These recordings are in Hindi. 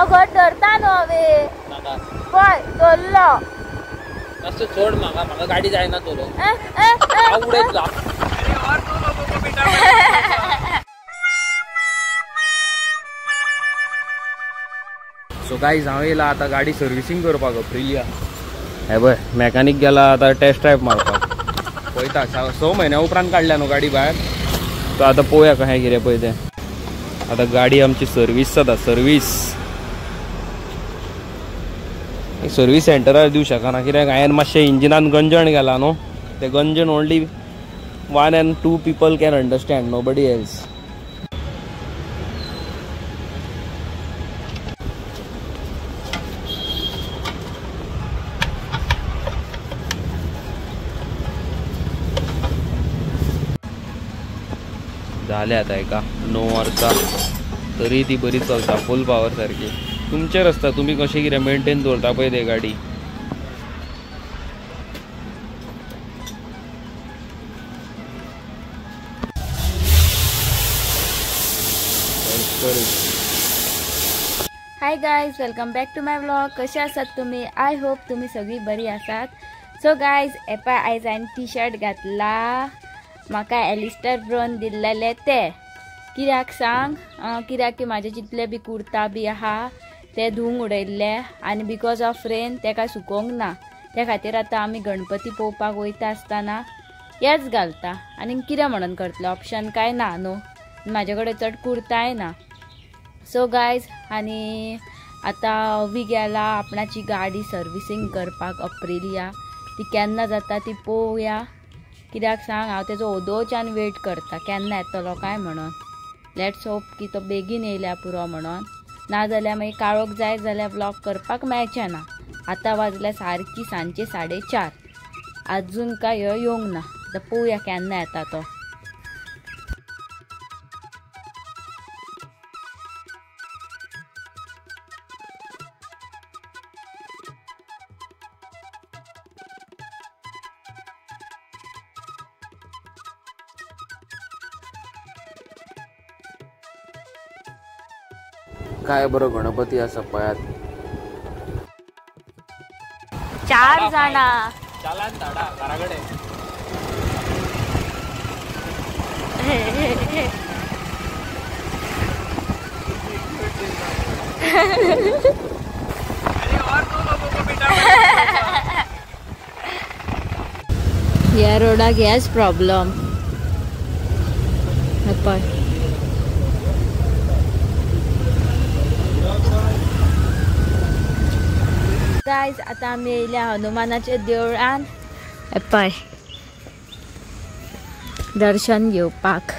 हांव घर धरता न्हू हांवें नाका पळय धरलो मातसो सोड म्हाका गाडी जायना चलो हांव उडयतलो सो गाईज हांव येयला आता गाडी सर्विसिंग करपाक अप्रिलिया हे पळय मॅकॅनिक गेला आता टेस्ट ड्रायव्ह मारपाक पळयता 6 म्हयन्या उपरांत काडल्या न्हू गाडी भायर सो आता पळोवया कशें कितें पळय तें आता गाडी आमची सर्वीस जाता सर्वीस सेंटरार दिवं शकना कित्याक हांवें मातशें इंजिनान गंजण गेला न्हू ते गंजण only 1 and 2 people can understand, nobody else. झाले आता एका 9 वर्सां तरी ती बरी चलता फुल पावर सारकी तुमचेर आसता तुम्ही कशें कितें मेंटेन दवरता पळय ते गाडी hi guys welcome back to my vlog कशे आसात तुम्ही आय होप तुम्ही सगळी बरी आसात सो गाइज एपा आयज हांवें टी शर्ट घातला म्हाका एलिस्टर ब्रोन दिल्लेले ते कित्याक सांग कित्याक की म्हाजे जितले बी कुर्ता बी आहा ते धुवंक उडयल्ले आनी बिकॉज ऑफ रेन तेका सुकोवंक ना त्या खातीर आतां आमी गणपती पळोवपाक वयता आसतना हेच घालता आनी कितें म्हणून करतले ऑप्शन काय ना न्हू म्हाजे कडेन चड कुर्ताय ना सो गाइज आनी आतां वी गेला आपणाची गाडी सर्विसिंग करपाक अप्रिलिया ती केन्ना जाता ती पळोवया कित्याक सांग हांव तेजो ओदोवच्यान वेट करता केन्ना येतलो काय म्हणून लेट्स होप की तो बेगीन येयल्या पुरो म्हणून नाजाल्यार मागीर काळोख जाय जाल्यार व्लॉग करपाक मेळचें ना आतां वाजल्या सारकी सांजचे 4:30 आजून काय येवंक ना आतां पळोवया केन्ना येता तो काय बरो गणपती आसा पळयात 4 जाणा चालान धाडा घराकडे ह्या रोडाक हेच प्रॉब्लेम पळय गाइज आता आमी येयल्या हनुमानाचे देवळान पळय दर्शन घेवपाक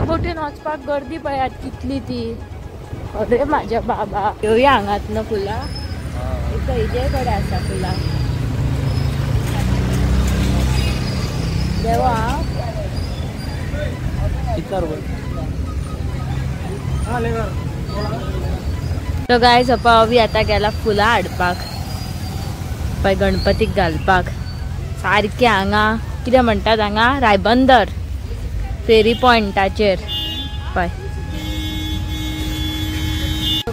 बोटीन वचपाक गर्दी पळयात कितली ती अरे माझ्या बाबा येवया हांगात न फुला एक हेजे कडेन आसा फुला देवा तो गायज अवी आता गेला फुलां हाडपाक पळय गणपतीक घालपाक सारखे हांगा कितें म्हणटात हांगा रायबंदर फेरी पॉइंटाचेर पळय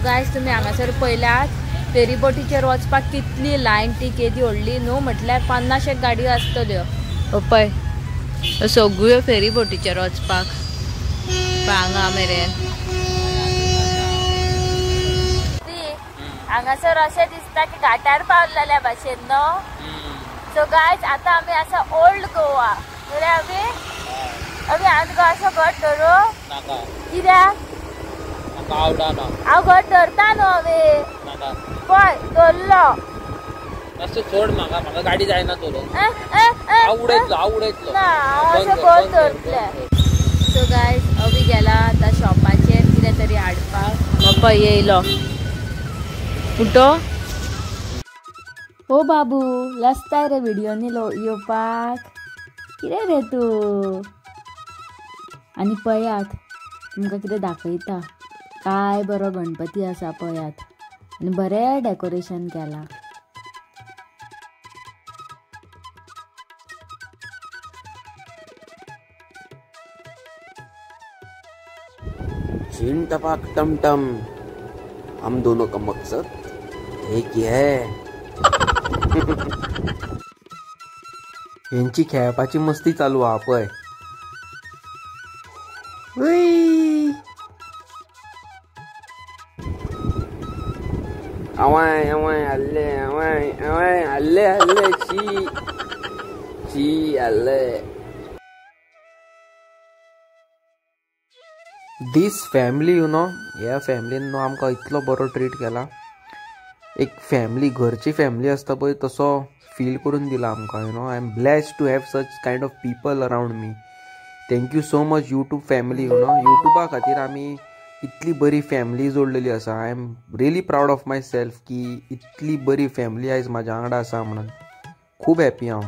गायज तुमी हांगासर पळयल्यात फेरी बोटीचेर वचपाक कितली लायन ती केदी व्हडली न्हू म्हटल्यार 50 गाडयो आसतल्यो पळय सगळ्यो फेरी बोटीचेर वचपाक हांगा मेरेन हांगासर अशें दिसता की घाटार पावलेल्या भाशेन न्हू सो गायज आतां आमी आसा ओल्ड गोवा अभी हांव असो घट धरू कित्याक हांव घट धरता न्हू हांवें पळय धरलो मातसो सोड म्हाका गाडी जायना चलो हांव उडयतलो ना हांव अशें घट धरतलें सो गायज अवी गेला आतां शॉपाचेर कितें तरी हाडपाक पप्पा येयलो कुठो हो बाबू लसताय रे व्हिडिओनी येवपाक कितें रे तू आनी पळयात तुमकां कितें दाखयता काय बरो गणपती आसा पळयात आनी बरें डेकोरेशन केलां चीन टपाक टम टम हम दोनों का मकसद एक ही है यांची खेळपाची मस्ती चालू हा पय आवाय आवाय हल्ले आवाय आवाय हल्ले हल्ले ची ची हल्ले दिस फॅमिली यू नो ह्या फॅमिलीन न्हू आमकां इतलो बरो ट्रीट केला एक फॅमिली घरची फॅमिली आसता पळय तसो फील करून दिला आमकां you know I am blessed to have such kind of people around me thank you so much YouTube family you know यूट्यूबा खातीर आमी इतली बरी फॅमिली जोडलेली आसा I am really proud of myself की इतली बरी फॅमिली आयज म्हाज्या वांगडा आसा म्हणून खूब हॅपी हांव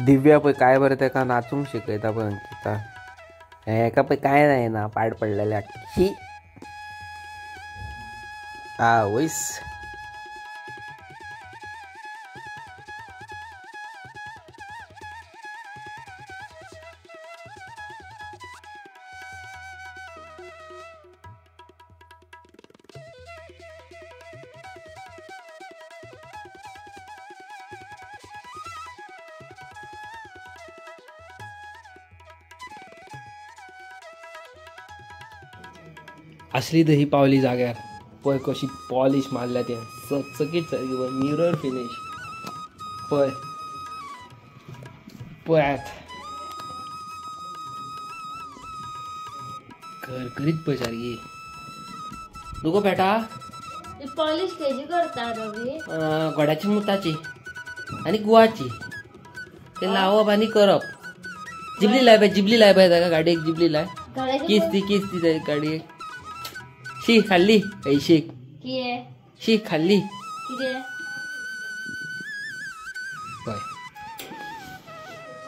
दिव्या पळय काय बरें तेका नाचूंक शिकयता पळय अंकिता हेका पळय काय जायना पाड पडलेल्या शी वयस असली दही पावली जाग्यार पळय कशी पॉलिश मारल्या ते चकचकीत सारकी मिरर फिनिश पळय पळयात करकरीत पळय सारकी तुका बेटा पॉलिश केजी करता रवी घोड्याची मुताची आनी गुवाची ते लावप आनी करप जिबली लाय बाय ताका गाडयेक जिबली लाय किस ती गाडयेक शी खाल्ली शीक शीक खाल्ली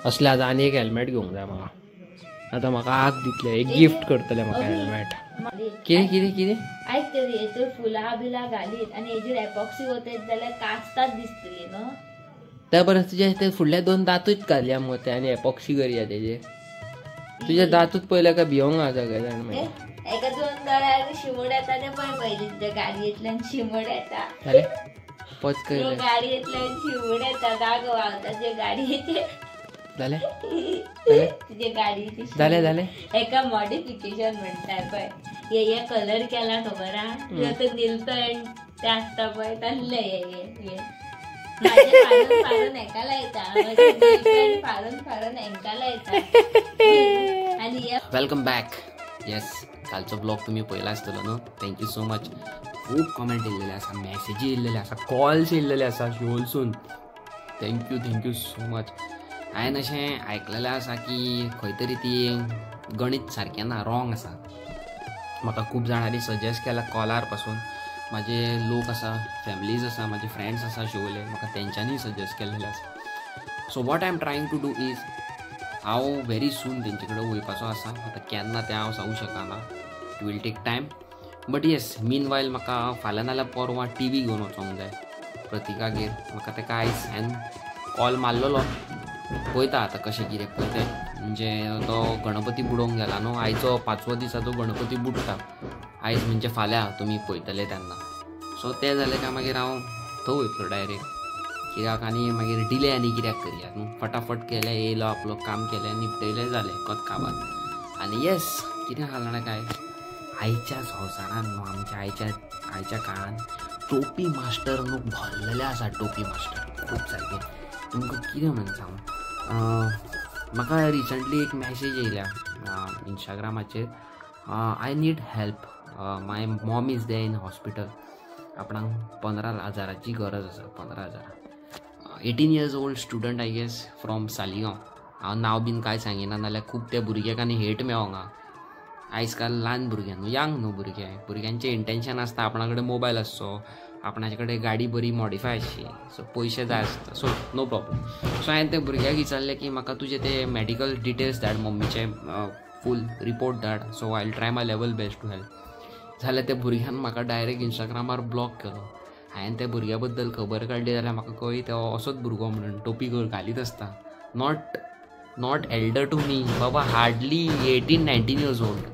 असले आता आनी एक हेल्मेट घेवंक जाय म्हाका आतां म्हाका आग दितले एक गिफ्ट करतले म्हाका हेल्मेट कितें कितें कितें आयक तरी हेतूर फुलां बिलां घालीत आनी हेजेर एपॉक्सी वतयत जाल्यार कास्ताच दिसतली न्हू त्या बरें तुजे ते फुडले 2 दातूच घालया मगो ते आनी एपॉक्सी करया तेजेर तुजे दातूच पयले काय भिवंक आहा सगळे जाण मागीर एका 2 दोळ्यार शिमोड येता ते पळय तुज्या गाडयेंतल्यान शिमोड येता अरे पच कळले गाडयेंतल्यान शिमोड येता दाग व्हांवता तुज्या गाडयेचेर जाले तुज्या गाडयेची जाले एका मॉडिफिकेशन म्हणटाय पळय हे कलर केला खबर हा तो नील पॅन्ट ते आसता पळय तसले हे फारून हेका लायता फारून हेंका लायता आणि वेलकम बॅक येस कालचो ब्लॉग तुम्ही पळयला आसतलो न्हू थँक्यू सो मच खूब कमेंट येयलेले आसा मॅसेजी येयलेले आसा कॉल्स येयलेले आसा शिवोलसून थँक्यू सो मच हांवें अशें आयकलेलें आसा की खंय तरी ती गणीत सारकें ना रॉंग आसा म्हाका खूब जाणांनी सजेस्ट केला कॉलार पासून म्हाजे लोक आसा फॅमिलीज आसा म्हाजे फ्रेंड्स आसा शिवोले म्हाका तेंच्यांनी सजेस्ट केल्लेले आसा so what I am trying to do is हांव व्हेरी सून तेंचे कडेन वयपाचो आसा आतां केन्ना तें हांव सांगूंक शकना it will take time but yes meanwhile म्हाका फाल्यां नाल्यार परवां टीव्ही घेवन वचोंक जाय प्रतीकागेर म्हाका तेका आयज हांवें कॉल मारलेलो पळयता आतां कशें कितें पळय म्हणजे तो गणपती बुडोवंक गेला न्हू आयचो 5वो दिसाचो गणपती बुडटा आयज म्हणजे फाल्यां तुमी पळयतले तेन्ना सो तें जालें काय मागीर हांव तो वयतलो डायरेक्ट कित्याक आनी मागीर डिले आनी कित्याक करया न्हू फटाफट केलें येयलो आपलो काम केलें निपटयलें जालें कत काबात आनी येस कितें आहा जाणा काय आयच्या संवसारान न्हू आमच्या आयच्या काळान टोपी मास्टर न्हू भरलेले आसा टोपी मास्टर खूब सारके तुमकां कितें म्हणून सांगू म्हाका रिसंटली एक मॅसेज येयल्या इंस्टाग्रामाचेर I need help my mom is there in hospital आपणाक 15,000ची गरज आसा 15,000 18 years old student I guess from Saligao हांव नांव बीन कांय सांगिना नाल्यार खूब त्या भुरग्याक आनी हेट मेळोंगा आयज काल ल्हान भुरग्यां न्हू यांग न्हू भुरग्यांचें इंटेंशन आसता आपणा कडेन मोबायल आसचो आपणाचे कडेन गाडी बरी मॉडिफाय आसची सो पयशे जाय आसता सो नो प्रॉब्लम सो हांवें त्या भुरग्याक विचारलें की म्हाका तुजे ते मॅडिकल डिटेल्स धाड मम्मीचे फूल रिपोर्ट धाड so I will try my level best to help जाल्यार त्या भुरग्यान म्हाका डायरेक्ट इंस्टाग्रामार ब्लॉक केलो हांवें त्या भुरग्या बद्दल खबर काडली जाल्यार म्हाका कळ्ळी तो असोच भुरगो म्हणून टोपी घालीत आसता नॉट एल्डर टू मी बाबा हार्डली 18-19 years old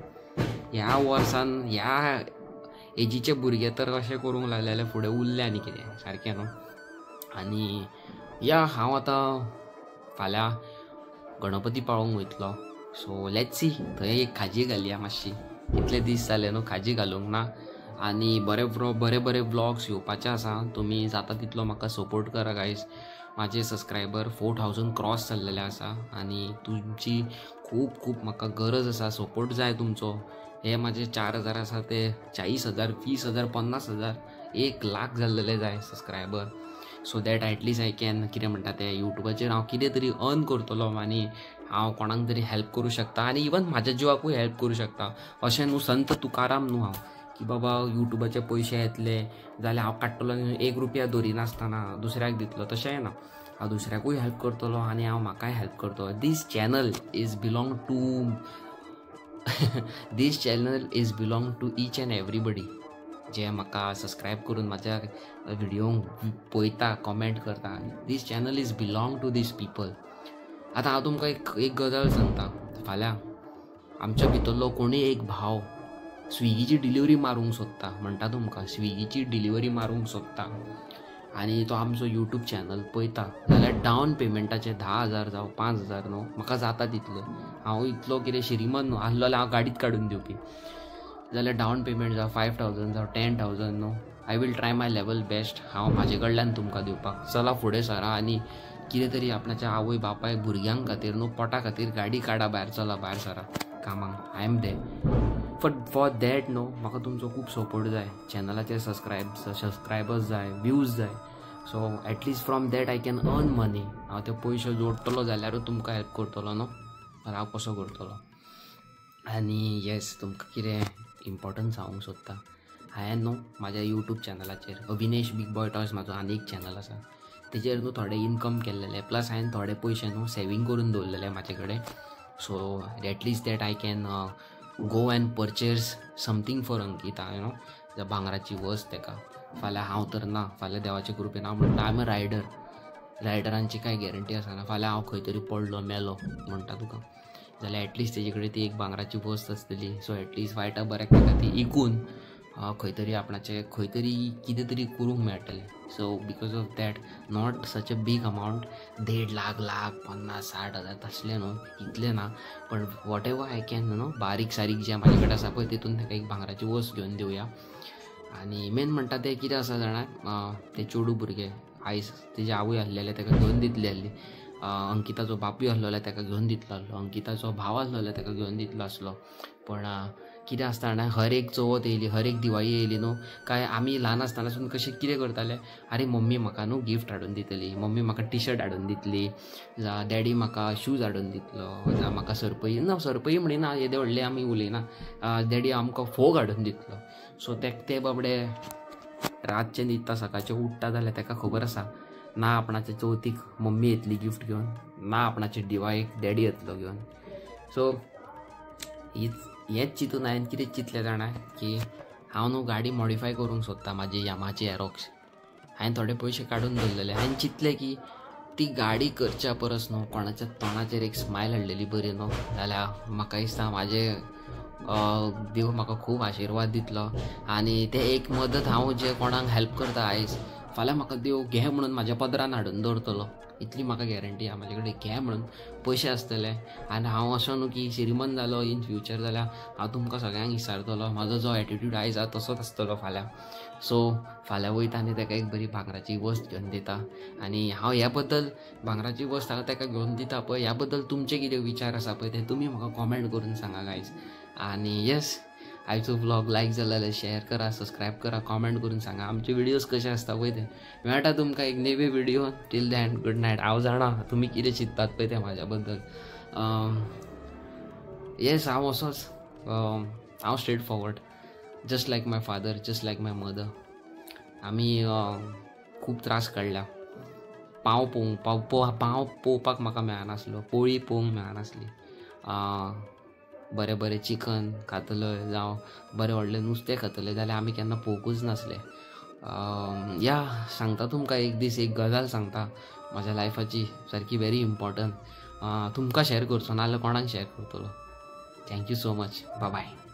ह्या वर्सान ह्या एजीचे भुरगे तर अशें करूंक लागले जाल्यार फुडें उरलें आनी कितें सारकें न्हू आनी या हांव आतां फाल्यां गणपती पाळोवंक वयतलो सो लेट्स सी थंय एक खाजी घालया मातशी इतले दीस जाले न्हू खाजी घालूंक ना आनी बरे व्लॉग्स येवपाचे आसा तुमी जाता तितलो म्हाका सपोर्ट करा गायज माझे सबस्क्रायबर 4,000 क्रॉस जाल्लेले आसा आनी तुमची खूब म्हाका गरज आसा सपोर्ट जाय तुमचो हे माझे 4,000 आसा ते 40,000 20,000 50,000 1 लाख जाल्लेले जाय subscriber so that at least I can कितें म्हणटा ते युट्यूबाचेर हांव कितें तरी अर्न करतलो आनी हांव कोणाक तरी हेल्प करूं शकता आनी इवन म्हाज्या जिवाकूय हेल्प करूं शकता अशें न्हू संत तुकाराम न्हू हांव की बाबा युट्यूबाचे पयशे येतले जाल्यार हांव काडटलो 1 रुपया धरिनासतना दुसऱ्याक दितलो तशें ना हांव दुसऱ्याकूय हेल्प करतलो आनी हांव म्हाकाय हेल्प करतलो this channel is belong to each and everybody जे म्हाका सबस्क्रायब करून म्हाज्या व्हिडिओंक पळयता कॉमेंट करता this channel is belong to this people आतां हांव तुमकां एक गजाल सांगता फाल्यां आमच्या भितरलो कोणी एक भाव स्विगीची डिलिव्हरी मारूंक सोदता म्हणटा तुमकां स्विगीची डिलिव्हरी मारूंक सोदता आनी तो आमचो यूट्यूब चॅनल पळयता जाल्यार डावन पेमेंटाचे 10,000 जावं 5,000 न्हू म्हाका जाता तितलो हांव इतलो कितें श्रीमंत न्हू आसलो जाल्यार हांव गाडीत काडून दिवपी जाल्यार डावन पेमेंट जावं 5,000 जावं 10,000 न्हू I will try my level best हांव म्हाजे कडल्यान तुमकां दिवपाक चला फुडें सरा आनी कितें तरी आपणाच्या आवय बापाय भुरग्यांक खातीर न्हू पोटा खातीर गाडी काडा भायर चला भायर सरा कामाक I am there for that न्हू म्हाका तुमचो खूब सपोर्ट जाय चॅनलाचेर सबस्क्रायबर्स जाय व्यूज जाय so at least from that I can earn money हांव ते पयशे जोडटलो जाल्यारूच तुमकां हेल्प करतलो न्हू जाल्यार हांव कसो करतलो आनी येस तुमकां कितें इम्पॉर्टंट सांगूंक सोदता हांवें न्हू म्हाज्या यूट्यूब चॅनलाचेर अविनेश बीग बॉय टॉयज म्हाजो आनी एक चॅनल आसा तेजेर न्हू थोडे इनकम केल्लेले प्लस हांवें थोडे पयशे न्हू सेवींग करून दवरलेले म्हाजे कडेन so at least that I can go and purchase something for Ankita you know भांगराची वस्त तेका फाल्यां हांव तर ना फाल्यां देवाचे कृपेन हांव म्हणटा आय एम अ रायडरांची कांय गॅरंटी आसना फाल्यां हांव खंय तरी पडलो मेलो म्हणटा तुका जाल्यार एटलीस्ट तेजे कडेन ती एक भांगराची वस्त आसतली सो एटलीस्ट वायटा बऱ्याक ताका ती इकून खंय तरी आपणाचें खंय तरी कितें तरी करूंक मेळटलें so because of that not such a big amount 1.5 lakh 50,000-60,000 तसलें न्हू इतलें ना पण वॉट एवर आय कॅन न्हू बारीक सारीक जें म्हाजे कडेन आसा पळय तितून ताका एक भांगराची वस्त घेवन दिवया आनी मेन म्हणटा तें कितें आसा जाणा ते चेडूं भुरगे आयज तेजे आवय आसलेले ताका घेवन दितली आसली अंकिताचो बापूय आसलो जाल्यार ताका घेवन दितलो आसलो अंकिताचो भाव आसलो जाल्यार ताका घेवन दितलो आसलो पण कितें आसता जाणा हर एक चवथ येयली हर एक दिवाळी येयली न्हू काय आमी ल्हान आसतनासून कशें कितें करताले अरे मम्मी म्हाका न्हू गिफ्ट हाडून दितली मम्मी म्हाका टी शर्ट हाडून दितली जावं डॅडी म्हाका शूज हाडून दितलो जावं म्हाका सरपळी ना सरपळी म्हणिना येदे व्हडले आमी उलयना डॅडी आमकां फोग हाडून दितलो सो ते बाबडे रातचे न्हिदता सकाळचे उठता जाल्यार ताका खबर आसा ना आपणाचे चवथीक मम्मी येतली गिफ्ट घेवन ना आपणाचे दिवाळेक डॅडी येतलो घेवन सो हेंच चिंतून हांवें कितें चिंतलें जाणा की हांव न्हू गाडी मॉडिफाय करूंक सोदता म्हाजी यामाची एरोक्स हांवें थोडे पयशे काडून दवरलेले हांवें चिंतलें की ती गाडी करच्या परस न्हू कोणाच्या तोंडाचेर एक स्मायल हाडलेली बरी न्हू जाल्यार म्हाका दिसता म्हाजे देव म्हाका खूब आशिर्वाद दितलो आनी ते एक मदत हांव जे कोणाक हेल्प करता आयज फाल्यां म्हाका देव घे म्हणून म्हाज्या पदरान हाडून दवरतलो, इतली म्हाका गॅरंटी आहा. म्हाजे कडेन घे म्हणून पयशे आसतले आनी हांव असो न्हू की श्रीमंत जालो इन फ्युचर जाल्यार हांव तुमकां सगळ्यांक विचारतलो. म्हाजो जो एटिट्यूड आयज आहा तसोच आसतलो फाल्यां. सो फाल्यां वयता आनी ताका एक बरी भांगराची वस्त घेवन दिता. आनी हांव ह्या बद्दल भांगराची वस्त हांव ताका घेवन दिता पळय, ह्या बद्दल तुमचे कितें विचार आसा पळय ते तुमी म्हाका कॉमेंट करून सांगा गायज. आनी येस, आयचो व्लॉग लायक जाला जाल्यार शेअर करा, सबस्क्रायब करा, कॉमेंट करून सांगा आमचे व्हिडिओज कशे आसता पळय ते. मेळटा तुमकां एक new video. Till then good night. हांव जाणा तुमी कितें चिंततात पळय ते म्हाज्या बद्दल. येस, हांव असोच, हांव straight forward, just like my father, just like my mother. आमी खूब त्रास काडल्या. पांव पळोवपाक म्हाका मेळनासलो, पोळी पळोवंक मेळनासली. बरें बरें चिकन खातले जावं बरें व्हडलें नुस्तें खातले जाल्यार आमी केन्ना पळोवंकूच नासले. या सांगता तुमकां एक दीस एक गजाल सांगता म्हाज्या लायफाची, सारकी व्हेरी इम्पॉर्टंट. तुमकां शेअर करचो नाजाल्यार कोणाक शेअर करतलो. Thank you so much. Bye bye.